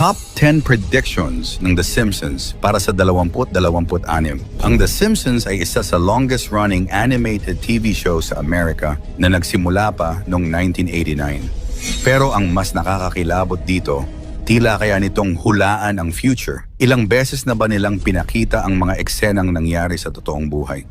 Top 10 predictions ng The Simpsons para sa 2026. Ang The Simpsons ay isa sa longest-running animated TV show sa Amerika na nagsimula pa noong 1989. Pero ang mas nakakakilabot dito, tila kaya nitong hulaan ang future. Ilang beses na ba nilang pinakita ang mga eksenang nangyari sa totoong buhay?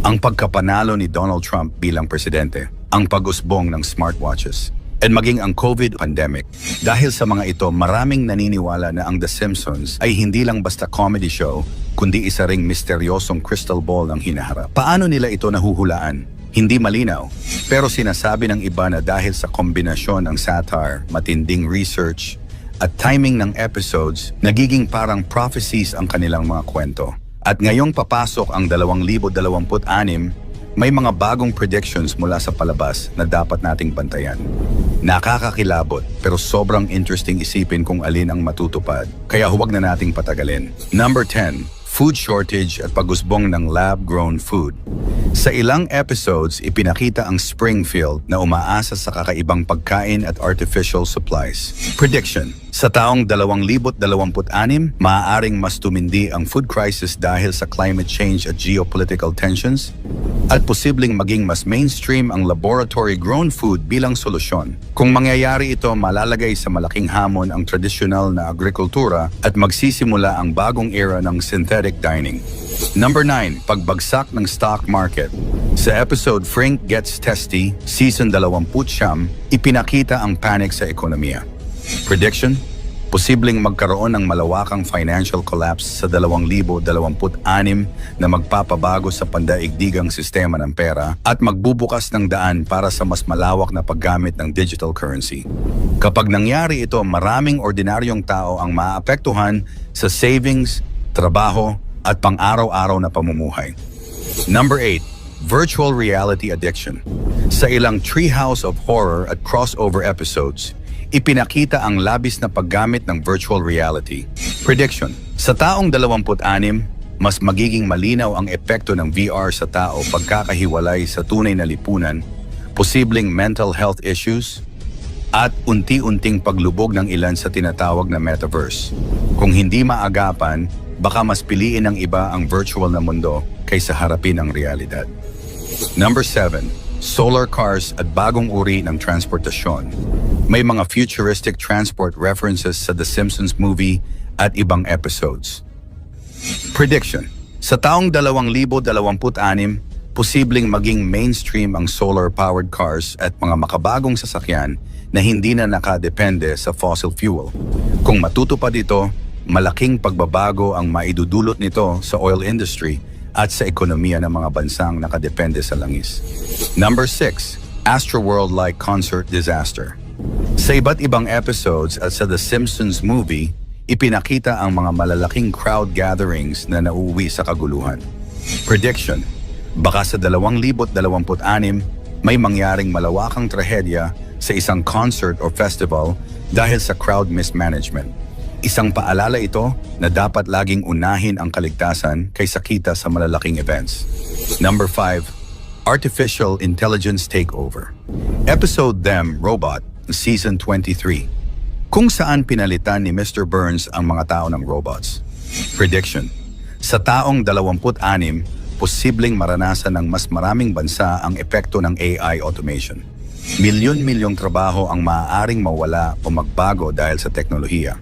Ang pagkapanalo ni Donald Trump bilang presidente, ang pag-usbong ng smartwatches, at maging ang COVID pandemic. Dahil sa mga ito, maraming naniniwala na ang The Simpsons ay hindi lang basta comedy show, kundi isa ring misteryosong crystal ball ng hinaharap. Paano nila ito nahuhulaan? Hindi malinaw. Pero sinasabi ng iba na dahil sa kombinasyon ng satire, matinding research, at timing ng episodes, nagiging parang prophecies ang kanilang mga kwento. At ngayong papasok ang 2026, may mga bagong predictions mula sa palabas na dapat nating bantayan. Nakakakilabot pero sobrang interesting isipin kung alin ang matutupad, kaya huwag na nating patagalin. Number 10. Food shortage at pag-usbong ng lab-grown food. Sa ilang episodes, ipinakita ang Springfield na umaasa sa kakaibang pagkain at artificial supplies. Prediction. Sa taong 2026, maaaring mas tumindi ang food crisis dahil sa climate change at geopolitical tensions, at posibleng maging mas mainstream ang laboratory-grown food bilang solusyon. Kung mangyayari ito, malalagay sa malaking hamon ang tradisyonal na agrikultura at magsisimula ang bagong era ng synthetic dining. Number 9. Pagbagsak ng stock market. Sa episode Frank Gets Testy, Season 20, ipinakita ang panic sa ekonomiya. Prediction? Posibleng magkaroon ng malawakang financial collapse sa 2026 na magpapabago sa pandaigdigang sistema ng pera at magbubukas ng daan para sa mas malawak na paggamit ng digital currency. Kapag nangyari ito, maraming ordinaryong tao ang maapektuhan sa savings, trabaho, at pang-araw-araw na pamumuhay. Number 8. Virtual reality addiction. Sa ilang Treehouse of Horror at crossover episodes, ipinakita ang labis na paggamit ng virtual reality. Prediction. Sa taong 26, mas magiging malinaw ang epekto ng VR sa tao pagkakahiwalay sa tunay na lipunan, posibleng mental health issues, at unti-unting paglubog ng ilan sa tinatawag na metaverse. Kung hindi maagapan, baka mas piliin ng iba ang virtual na mundo kaysa harapin ang realidad. Number 7. Solar cars at bagong uri ng transportasyon. May mga futuristic transport references sa The Simpsons movie at ibang episodes. Prediction. Sa taong 2026, posibleng maging mainstream ang solar-powered cars at mga makabagong sasakyan na hindi na nakadepende sa fossil fuel. Kung matutupad ito, malaking pagbabago ang maidudulot nito sa oil industry at sa ekonomiya ng mga bansang nakadepende sa langis. Number 6. Astroworld-like concert disaster. Sa iba't ibang episodes at sa The Simpsons movie, ipinakita ang mga malalaking crowd gatherings na nauuwi sa kaguluhan. Prediction. Baka sa 2026, may mangyaring malawakang trahedya sa isang concert or festival dahil sa crowd mismanagement. Isang paalala ito na dapat laging unahin ang kaligtasan kaysa kita sa malalaking events. Number 5. Artificial Intelligence Takeover. Episode Them, Robot, Season 23. Kung saan pinalitan ni Mr. Burns ang mga tao ng robots. Prediction. Sa taong 26, posibleng maranasan ng mas maraming bansa ang epekto ng AI automation. Milyon-milyong trabaho ang maaaring mawala o magbago dahil sa teknolohiya.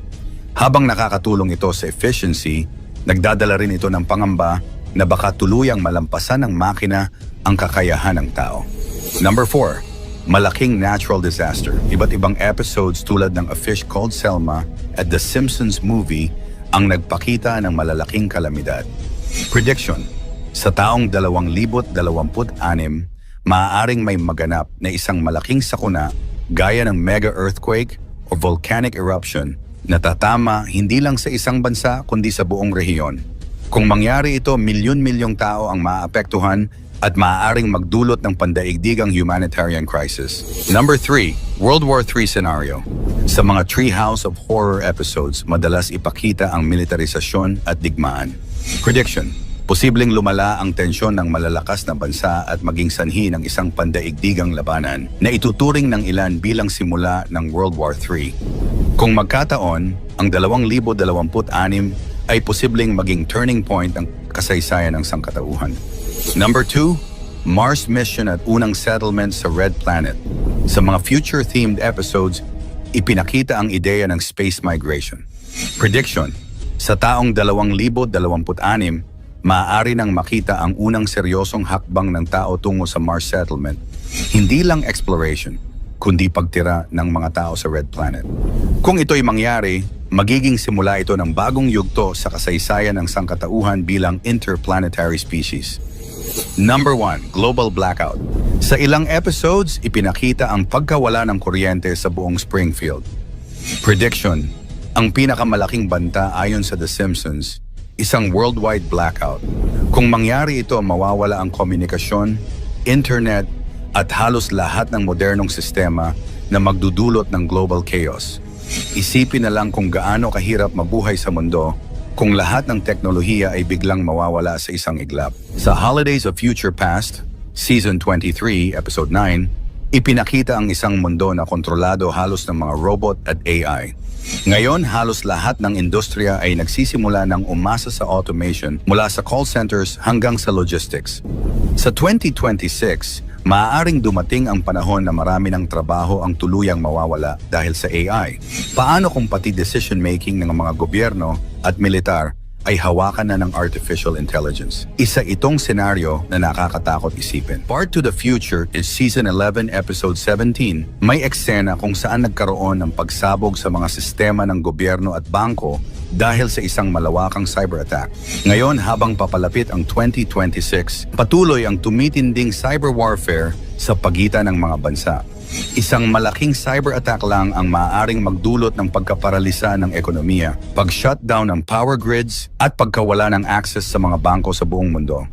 Habang nakakatulong ito sa efficiency, nagdadala rin ito ng pangamba na baka tuluyang malampasan ng makina ang kakayahan ng tao. Number 4. Malaking natural disaster. Iba't ibang episodes tulad ng A Fish Called Selma at The Simpsons movie ang nagpakita ng malalaking kalamidad. Prediction. Sa taong 2026, maaaring may maganap na isang malaking sakuna gaya ng mega earthquake o volcanic eruption na tatama hindi lang sa isang bansa kundi sa buong rehiyon. Kung mangyari ito, milyon-milyong tao ang maapektuhan at maaaring magdulot ng pandaigdigang humanitarian crisis. Number 3. World War III scenario. Sa mga Treehouse of Horror episodes, madalas ipakita ang militarisasyon at digmaan. Prediction. Posibleng lumala ang tensyon ng malalakas na bansa at maging sanhi ng isang pandaigdigang labanan na ituturing ng ilan bilang simula ng World War III. Kung magkataon, ang 2026 ay posibleng maging turning point ng kasaysayan ng sangkatauhan. Number 2, Mars mission at unang settlement sa Red Planet. Sa mga future-themed episodes, ipinakita ang ideya ng space migration. Prediction: sa taong 2026, maaari nang makita ang unang seryosong hakbang ng tao tungo sa Mars settlement. Hindi lang exploration, kundi pagtira ng mga tao sa Red Planet. Kung ito'y mangyari, magiging simula ito ng bagong yugto sa kasaysayan ng sangkatauhan bilang interplanetary species. Number 1, Global Blackout. Sa ilang episodes, ipinakita ang pagkawala ng kuryente sa buong Springfield. Prediction: ang pinakamalaking banta ayon sa The Simpsons, isang worldwide blackout. Kung mangyari ito, mawawala ang komunikasyon, internet, at halos lahat ng modernong sistema na magdudulot ng global chaos. Isipin na lang kung gaano kahirap mabuhay sa mundo kung lahat ng teknolohiya ay biglang mawawala sa isang iglap. Sa Holidays of Future Past, Season 23, Episode 9, ipinakita ang isang mundo na kontrolado halos ng mga robot at AI. Ngayon, halos lahat ng industriya ay nagsisimula ng umasa sa automation mula sa call centers hanggang sa logistics. Sa 2026, maaaring dumating ang panahon na marami ng trabaho ang tuluyang mawawala dahil sa AI. Paano kung pati decision-making ng mga gobyerno at militar ay hawakan na ng artificial intelligence? Isa itong senaryo na nakakatakot isipin. Part to the Future is Season 11, Episode 17. May eksena kung saan nagkaroon ng pagsabog sa mga sistema ng gobyerno at bangko dahil sa isang malawakang cyber attack. Ngayon, habang papalapit ang 2026, patuloy ang tumitinding cyber warfare sa pagitan ng mga bansa. Isang malaking cyber attack lang ang maaaring magdulot ng pagkaparalisa ng ekonomiya, pag-shutdown ng power grids, at pagkawala ng access sa mga bangko sa buong mundo.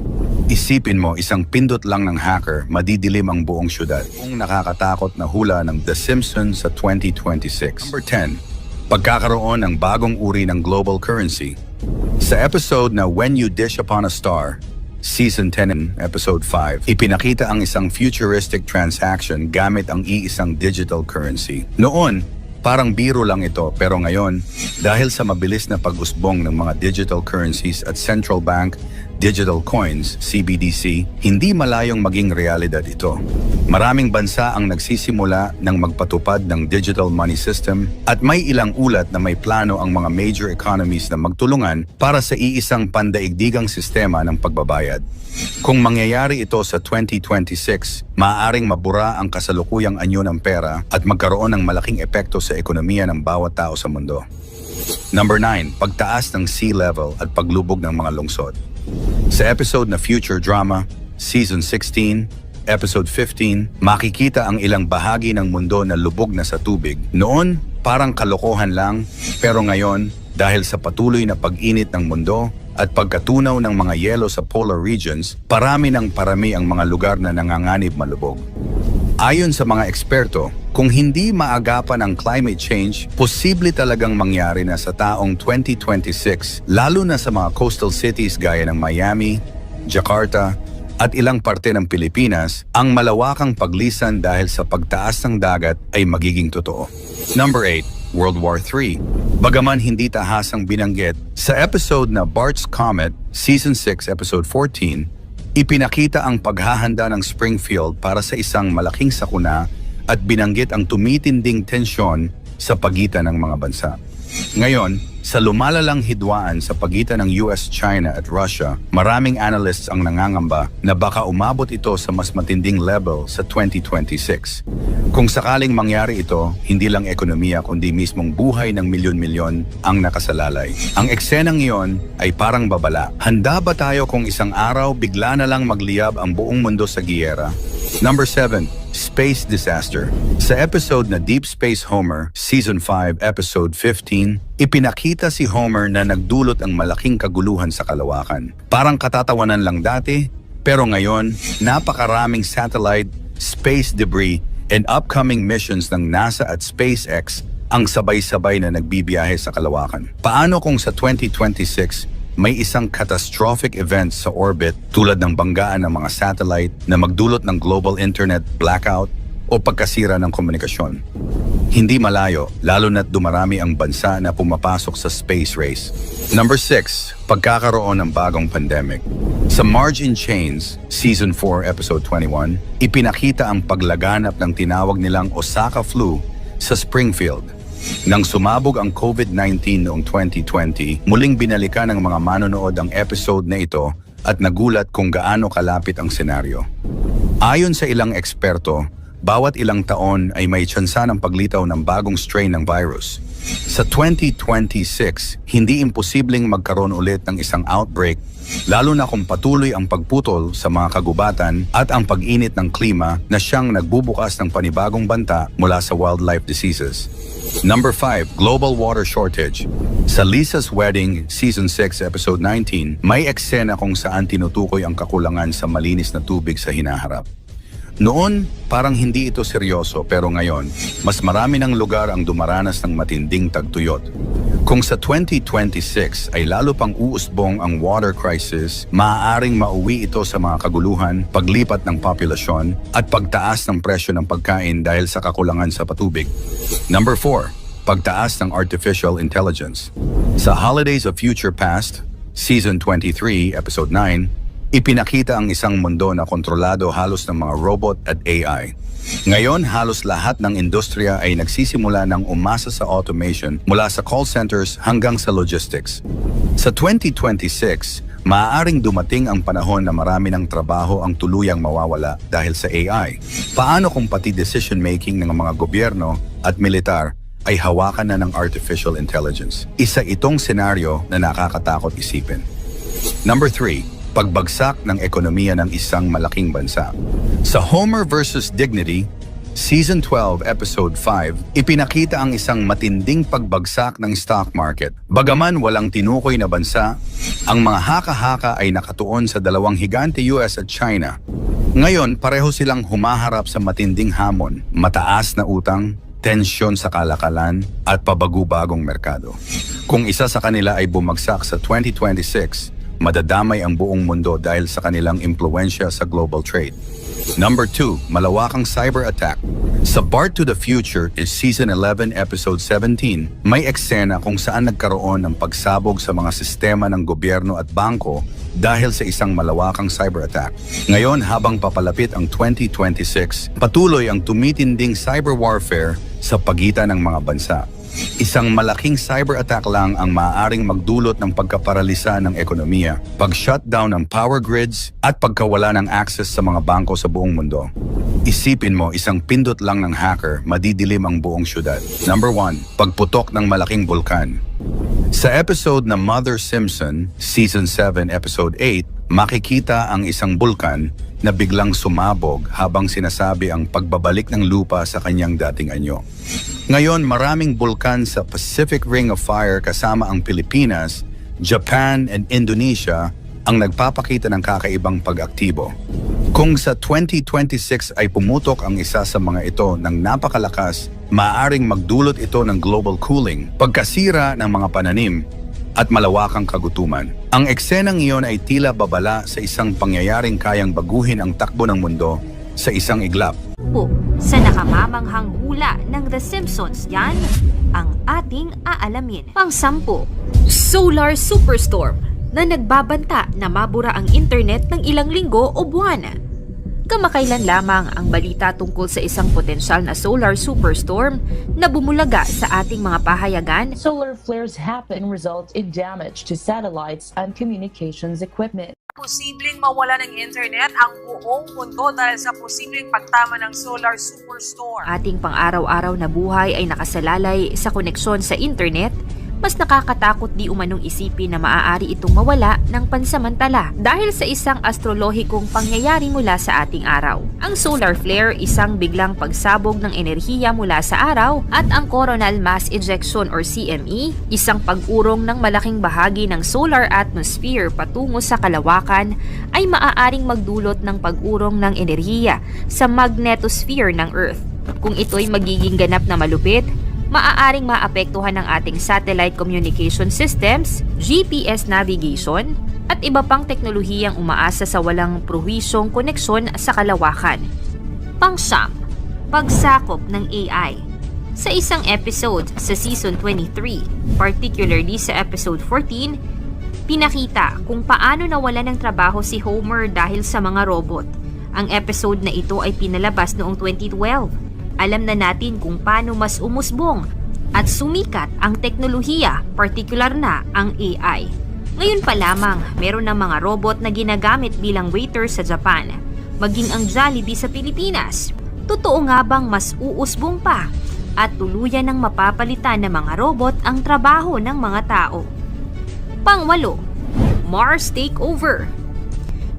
Isipin mo, isang pindot lang ng hacker, madidilim ang buong syudad. Kung nakakatakot na hula ng The Simpsons sa 2026. Number 10, pagkakaroon ng bagong uri ng global currency. Sa episode na When You Dish Upon a Star, Season 10, Episode 5, ipinakita ang isang futuristic transaction gamit ang iisang digital currency. Noon, parang biro lang ito, pero ngayon, dahil sa mabilis na pag-usbong ng mga digital currencies at central bank digital coins, CBDC, hindi malayong maging realidad ito. Maraming bansa ang nagsisimula ng magpatupad ng digital money system at may ilang ulat na may plano ang mga major economies na magtulungan para sa iisang pandaigdigang sistema ng pagbabayad. Kung mangyayari ito sa 2026, maaaring mabura ang kasalukuyang anyo ng pera at magkaroon ng malaking epekto sa ekonomiya ng bawat tao sa mundo. Number 9, pagtaas ng sea level at paglubog ng mga lungsod. Sa episode na Future Drama, Season 16, Episode 15, makikita ang ilang bahagi ng mundo na lubog na sa tubig. Noon, parang kalokohan lang, pero ngayon, dahil sa patuloy na pag-init ng mundo at pagkatunaw ng mga yelo sa polar regions, parami ng parami ang mga lugar na nanganganib malubog. Ayon sa mga eksperto, kung hindi maagapan ang climate change, posible talagang mangyari na sa taong 2026, lalo na sa mga coastal cities gaya ng Miami, Jakarta, at ilang parte ng Pilipinas, ang malawakang paglisan dahil sa pagtaas ng dagat ay magiging totoo. Number 8, World War III. Bagaman hindi tahasang binanggit, sa episode na Bart's Comet, Season 6, Episode 14, ipinakita ang paghahanda ng Springfield para sa isang malaking sakuna at binanggit ang tumitinding tensyon sa pagitan ng mga bansa. Ngayon, sa lumalalang hidwaan sa pagitan ng US, China at Russia, maraming analysts ang nangangamba na baka umabot ito sa mas matinding level sa 2026. Kung sakaling mangyari ito, hindi lang ekonomiya kundi mismong buhay ng milyon-milyon ang nakasalalay. Ang eksenang iyon ay parang babala. Handa ba tayo kung isang araw bigla na lang magliyab ang buong mundo sa giyera? Number 7, Space Disaster. Sa episode na Deep Space Homer, Season 5, Episode 15, ipinakita si Homer na nagdulot ang malaking kaguluhan sa kalawakan. Parang katatawanan lang dati, pero ngayon, napakaraming satellite, space debris, and upcoming missions ng NASA at SpaceX ang sabay-sabay na nagbibiyahe sa kalawakan. Paano kung sa 2026, may isang catastrophic event sa orbit tulad ng banggaan ng mga satellite na magdulot ng global internet blackout o pagkasira ng komunikasyon. Hindi malayo, lalo na't dumarami ang bansa na pumapasok sa space race. Number 6, pagkakaroon ng bagong pandemic. Sa Marge in Chains, Season 4, Episode 21, ipinakita ang paglaganap ng tinawag nilang Osaka flu sa Springfield. Nang sumabog ang COVID-19 noong 2020, muling binalikan ng mga manonood ang episode na ito at nagulat kung gaano kalapit ang senaryo. Ayon sa ilang eksperto, bawat ilang taon ay may tsansa ng paglitaw ng bagong strain ng virus. Sa 2026, hindi imposibleng magkaroon ulit ng isang outbreak, lalo na kung patuloy ang pagputol sa mga kagubatan at ang pag-init ng klima na siyang nagbubukas ng panibagong banta mula sa wildlife diseases. Number 5, global water shortage. Sa Lisa's Wedding, Season 6, Episode 19, may eksena kung saan tinutukoy ang kakulangan sa malinis na tubig sa hinaharap. Noon, parang hindi ito seryoso pero ngayon, mas marami ng lugar ang dumaranas ng matinding tagtuyot. Kung sa 2026 ay lalo pang uusbong ang water crisis, maaaring mauwi ito sa mga kaguluhan, paglipat ng populasyon, at pagtaas ng presyo ng pagkain dahil sa kakulangan sa patubig. Number 4, pagtaas ng artificial intelligence. Sa Holidays of Future Past, Season 23, Episode 9, ipinakita ang isang mundo na kontrolado halos ng mga robot at AI. Ngayon, halos lahat ng industriya ay nagsisimula ng umasa sa automation mula sa call centers hanggang sa logistics. Sa 2026, maaaring dumating ang panahon na marami ng trabaho ang tuluyang mawawala dahil sa AI. Paano kung pati decision-making ng mga gobyerno at militar ay hawakan na ng artificial intelligence? Isa itong senaryo na nakakatakot isipin. Number 3, pagbagsak ng ekonomiya ng isang malaking bansa. Sa Homer vs. Dignity, Season 12, Episode 5, ipinakita ang isang matinding pagbagsak ng stock market. Bagaman walang tinukoy na bansa, ang mga haka-haka ay nakatuon sa dalawang higante US at China. Ngayon, pareho silang humaharap sa matinding hamon, mataas na utang, tensyon sa kalakalan, at pabago-bagong merkado. Kung isa sa kanila ay bumagsak sa 2026, madadamay ang buong mundo dahil sa kanilang impluensya sa global trade. Number 2, malawakang cyber attack. Sa Bart to the Future is Season 11, Episode 17, may eksena kung saan nagkaroon ng pagsabog sa mga sistema ng gobyerno at bangko dahil sa isang malawakang cyber attack. Ngayon, habang papalapit ang 2026, patuloy ang tumitinding cyber warfare sa pagitan ng mga bansa. Isang malaking cyber attack lang ang maaaring magdulot ng pagkaparalisa ng ekonomiya, pag-shutdown ng power grids, at pagkawala ng access sa mga bangko sa buong mundo. Isipin mo, isang pindot lang ng hacker, madidilim ang buong syudad. Number 1, pagputok ng malaking bulkan. Sa episode na Mother Simpson, Season 7, Episode 8, makikita ang isang bulkan na biglang sumabog habang sinasabi ang pagbabalik ng lupa sa kanyang dating anyo. Ngayon, maraming bulkan sa Pacific Ring of Fire kasama ang Pilipinas, Japan, and Indonesia ang nagpapakita ng kakaibang pag-aktibo. Kung sa 2026 ay pumutok ang isa sa mga ito ng napakalakas, maaaring magdulot ito ng global cooling, pagkasira ng mga pananim, at malawakang kagutuman. Ang eksenang iyon ay tila babala sa isang pangyayaring kayang baguhin ang takbo ng mundo sa isang iglap. Sa nakamamanghang hula ng The Simpsons, yan ang ating aalamin. Pang-10, Solar Superstorm na nagbabanta na mabura ang internet ng ilang linggo o buwan. Kamakailan lamang ang balita tungkol sa isang potensyal na solar superstorm na bumulaga sa ating mga pahayagan. Solar flares happen result in damage to satellites and communications equipment. Posibleng mawala ng internet ang buong mundo dahil sa posibleng pagtama ng solar superstorm. Ating pang-araw-araw na buhay ay nakasalalay sa koneksyon sa internet. Mas nakakatakot di umanong isipin na maaari itong mawala ng pansamantala dahil sa isang astrolohikong pangyayari mula sa ating araw. Ang solar flare, isang biglang pagsabog ng enerhiya mula sa araw, at ang coronal mass ejection or CME, isang pag-urong ng malaking bahagi ng solar atmosphere patungo sa kalawakan, ay maaaring magdulot ng pag-urong ng enerhiya sa magnetosphere ng Earth. Kung ito'y magiging ganap na malupit, maaaring maapektuhan ng ating satellite communication systems, GPS navigation, at iba pang teknolohiyang umaasa sa walang prohisyong koneksyon sa kalawakan. Pang-siyam, pagsakop ng AI. Sa isang episode sa Season 23, particularly sa Episode 14, pinakita kung paano nawala ng trabaho si Homer dahil sa mga robot. Ang episode na ito ay pinalabas noong 2012. Alam na natin kung paano mas umusbong at sumikat ang teknolohiya, partikular na ang AI. Ngayon pa lamang, meron ng mga robot na ginagamit bilang waiter sa Japan, maging ang Jollibee sa Pilipinas. Totoo nga bang mas uusbong pa at tuluyan ng mapapalitan ng mga robot ang trabaho ng mga tao? Pang-walo, Mars Takeover.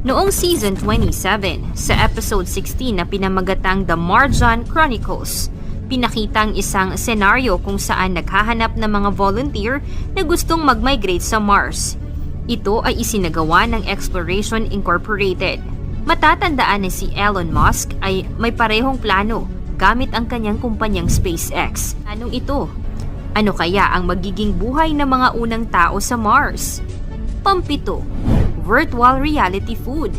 Noong Season 27, sa Episode 16 na pinamagatang The Marjan Chronicles, pinakitang isang senaryo kung saan naghahanap ng mga volunteer na gustong mag-migrate sa Mars. Ito ay isinagawa ng Exploration Incorporated. Matatandaan na si Elon Musk ay may parehong plano gamit ang kanyang kumpanyang SpaceX. Anong ito? Ano kaya ang magiging buhay ng mga unang tao sa Mars? Pampito, virtual reality food.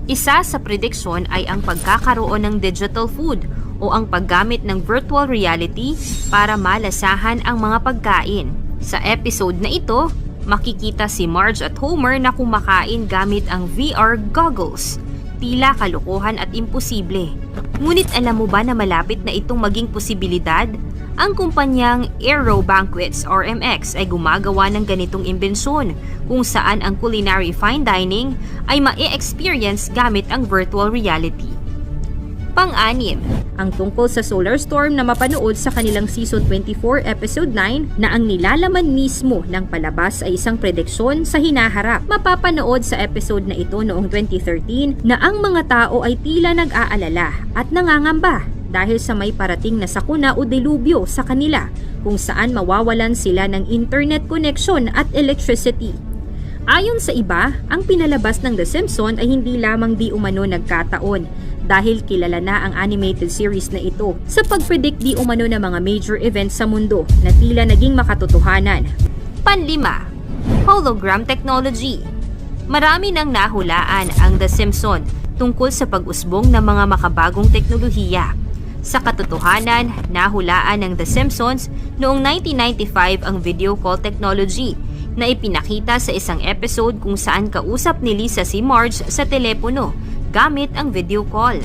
Isa sa prediksyon ay ang pagkakaroon ng digital food o ang paggamit ng virtual reality para malasahan ang mga pagkain. Sa episode na ito, makikita si Marge at Homer na kumakain gamit ang VR goggles. Tila kalokohan at imposible. Ngunit alam mo ba na malapit na itong maging posibilidad? Ang kumpanyang Aero Banquets or MX ay gumagawa ng ganitong imbensyon kung saan ang culinary fine dining ay ma-experience gamit ang virtual reality. Pang-anim, ang tungkol sa solar storm na mapanood sa kanilang Season 24 Episode 9 na ang nilalaman mismo ng palabas ay isang prediksyon sa hinaharap. Mapapanood sa episode na ito noong 2013 na ang mga tao ay tila nag-aalala at nangangamba dahil sa may parating na sakuna o delubyo sa kanila kung saan mawawalan sila ng internet connection at electricity. Ayon sa iba, ang pinalabas ng The Simpsons ay hindi lamang di umano nagkataon dahil kilala na ang animated series na ito sa pag-predict di umano ng mga major events sa mundo na tila naging makatotohanan. Panlima, hologram technology. Marami nang nahulaan ang The Simpsons tungkol sa pag-usbong ng mga makabagong teknolohiya. Sa katotohanan, nahulaan ng The Simpsons noong 1995 ang video call technology na ipinakita sa isang episode kung saan kausap ni Lisa si Marge sa telepono gamit ang video call.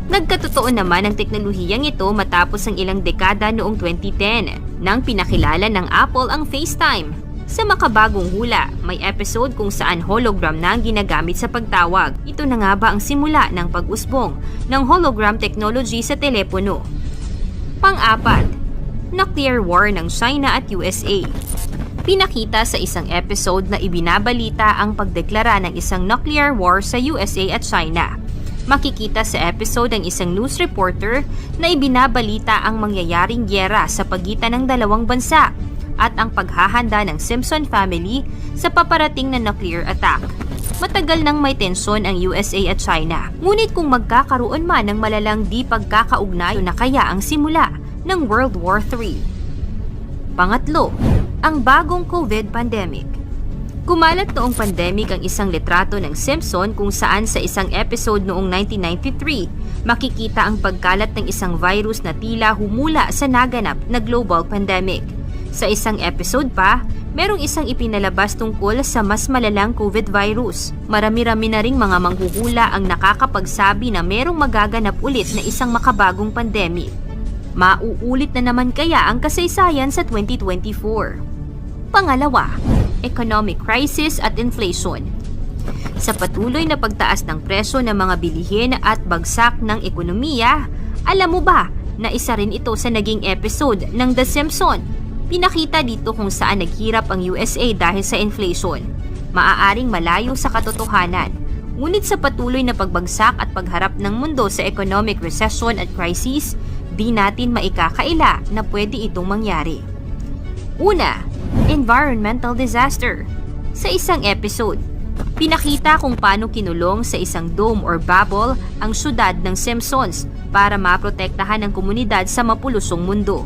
Nagkatotoo naman ang teknolohiyang ito matapos ang ilang dekada noong 2010 nang pinakilala ng Apple ang FaceTime. Sa makabagong hula, may episode kung saan hologram na ang ginagamit sa pagtawag. Ito na nga ba ang simula ng pag-usbong ng hologram technology sa telepono? Pang-apat, nuclear war ng China at USA. Pinakita sa isang episode na ibinabalita ang pagdeklara ng isang nuclear war sa USA at China. Makikita sa episode ang isang news reporter na ibinabalita ang mangyayaring gyera sa pagitan ng dalawang bansa at ang paghahanda ng Simpson family sa paparating na nuclear attack. Matagal nang may tensyon ang USA at China. Ngunit kung magkakaroon man ng malalang di pagkakaugnay, na kaya ang simula ng World War III. Pangatlo, ang bagong COVID pandemic. Kumalat noong pandemic ang isang litrato ng Simpson kung saan sa isang episode noong 1993, makikita ang pagkalat ng isang virus na tila humula sa naganap na global pandemic. Sa isang episode pa, merong isang ipinalabas tungkol sa mas malalang COVID virus. Marami-rami na ring mga manghuhula ang nakakapagsabi na merong magaganap ulit na isang makabagong pandemic. Mauulit na naman kaya ang kasaysayan sa 2024? Pangalawa, economic crisis at inflation. Sa patuloy na pagtaas ng presyo ng mga bilihin at bagsak ng ekonomiya, alam mo ba na isa rin ito sa naging episode ng The Simpsons? Pinakita dito kung saan naghirap ang USA dahil sa inflation. Maaaring malayo sa katotohanan. Ngunit sa patuloy na pagbagsak at pagharap ng mundo sa economic recession at crisis, di natin maikakaila na pwede itong mangyari. Una, environmental disaster. Sa isang episode, pinakita kung paano kinulong sa isang dome or bubble ang syudad ng Simpsons para maprotektahan ang komunidad sa mapulusong mundo.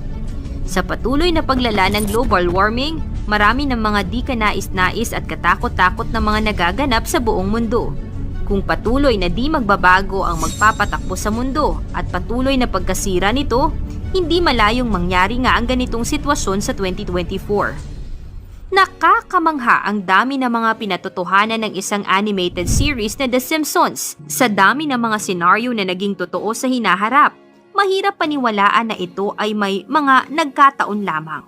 Sa patuloy na paglala ng global warming, marami ng mga di kanais-nais at katakot-takot na mga nagaganap sa buong mundo. Kung patuloy na di magbabago ang magpapatakbo sa mundo at patuloy na pagkasira nito, hindi malayong mangyari nga ang ganitong sitwasyon sa 2024. Nakakamangha ang dami ng mga pinatotohanan ng isang animated series na The Simpsons. Sa dami ng mga senaryo na naging totoo sa hinaharap, mahirap paniwalaan na ito ay may mga nagkataon lamang.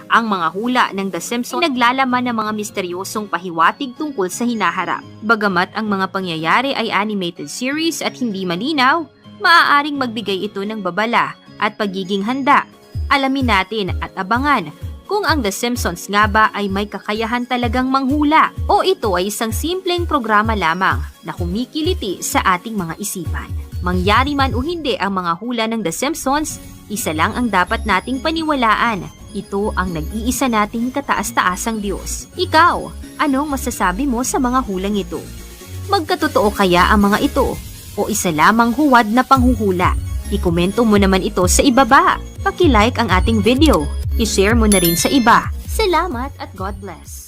Ang mga hula ng The Simpsons ay naglalaman ng mga misteryosong pahiwatig tungkol sa hinaharap. Bagamat ang mga pangyayari ay animated series at hindi malinaw, maaaring magbigay ito ng babala at pagiging handa. Alamin natin at abangan kung ang The Simpsons nga ba ay may kakayahan talagang manghula o ito ay isang simpleng programa lamang na kumikiliti sa ating mga isipan. Mangyari man o hindi ang mga hula ng The Simpsons, isa lang ang dapat nating paniwalaan. Ito ang nag-iisa nating kataas-taasang Diyos. Ikaw, anong masasabi mo sa mga hulang ito? Magkatotoo kaya ang mga ito o isa lamang huwad na panghuhula? Ikomento mo naman ito sa ibaba. Paki-like ang ating video. I-share mo na rin sa iba. Salamat at God bless.